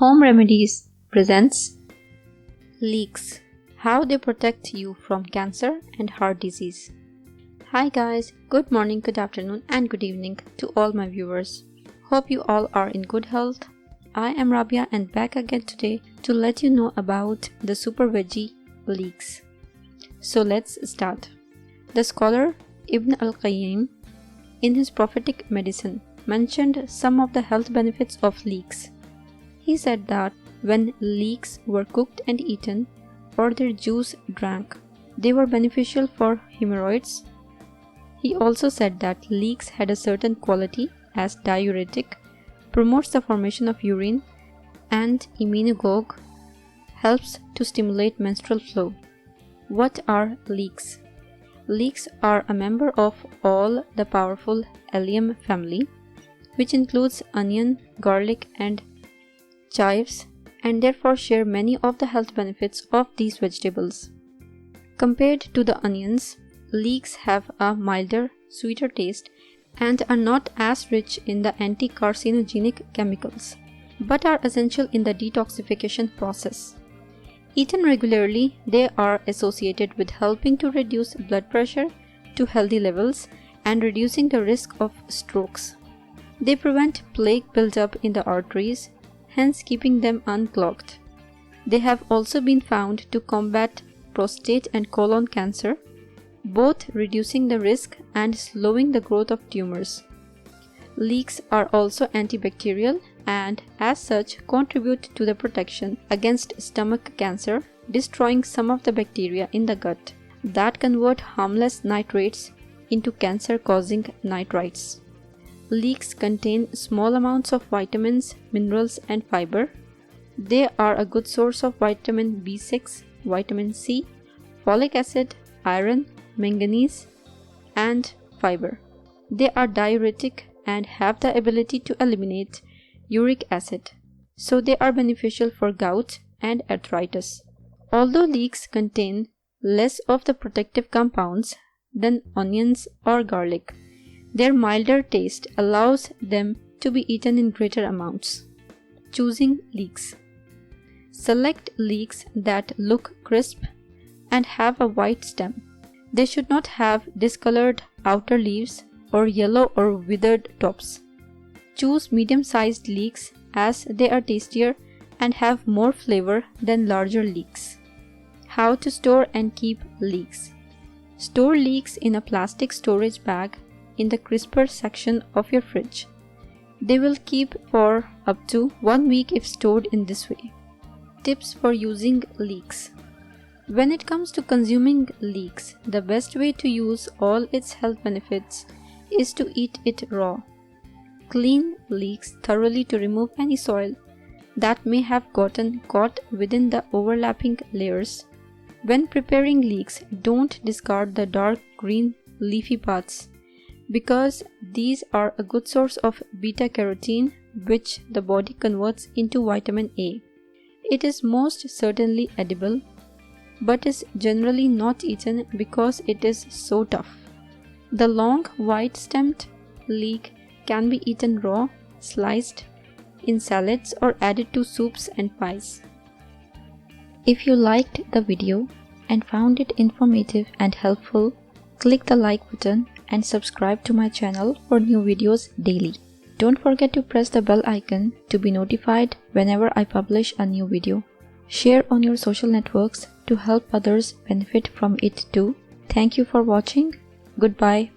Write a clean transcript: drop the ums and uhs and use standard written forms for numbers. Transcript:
Home Remedies presents Leeks, how they protect you from cancer and heart disease. Hi guys, good morning, good afternoon and good evening to all my viewers. Hope you all are in good health. I am Rabia and back again today to let you know about the super veggie leeks. So let's start. The scholar Ibn al-Qayyim in his prophetic medicine mentioned some of the health benefits of leeks. He said that when leeks were cooked and eaten or their juice drank, they were beneficial for hemorrhoids. He also said that leeks had a certain quality as diuretic, promotes the formation of urine, and immunogogue, helps to stimulate menstrual flow. What are leeks? Leeks are a member of all the powerful Allium family, which includes onion, garlic, and chives, and therefore share many of the health benefits of these vegetables. Compared to the onions, leeks have a milder, sweeter taste and are not as rich in the anti-carcinogenic chemicals, but are essential in the detoxification process. Eaten regularly, they are associated with helping to reduce blood pressure to healthy levels and reducing the risk of strokes. They prevent plaque buildup in the arteries, hence keeping them unclogged. They have also been found to combat prostate and colon cancer, both reducing the risk and slowing the growth of tumors. Leeks are also antibacterial and as such contribute to the protection against stomach cancer, destroying some of the bacteria in the gut that convert harmless nitrates into cancer-causing nitrites. Leeks contain small amounts of vitamins, minerals, and fiber. They are a good source of vitamin B6, vitamin C, folic acid, iron, manganese, and fiber. They are diuretic and have the ability to eliminate uric acid, so they are beneficial for gout and arthritis. Although leeks contain less of the protective compounds than onions or garlic, their milder taste allows them to be eaten in greater amounts. Choosing leeks. Select leeks that look crisp and have a white stem. They should not have discolored outer leaves or yellow or withered tops. Choose medium-sized leeks as they are tastier and have more flavor than larger leeks. How to store and keep leeks. Store leeks in a plastic storage bag in the crisper section of your fridge. They will keep for up to 1 week if stored in this way. Tips for using leeks. When it comes to consuming leeks, the best way to use all its health benefits is to eat it raw. Clean leeks thoroughly to remove any soil that may have gotten caught within the overlapping layers. When preparing leeks, don't discard the dark green leafy parts, because these are a good source of beta-carotene, which the body converts into vitamin A. It is most certainly edible, but is generally not eaten because it is so tough. The long white-stemmed leek can be eaten raw, sliced, in salads or added to soups and pies. If you liked the video and found it informative and helpful, click the like button and subscribe to my channel for new videos daily. Don't forget to press the bell icon to be notified whenever I publish a new video. Share on your social networks to help others benefit from it too. Thank you for watching. Goodbye.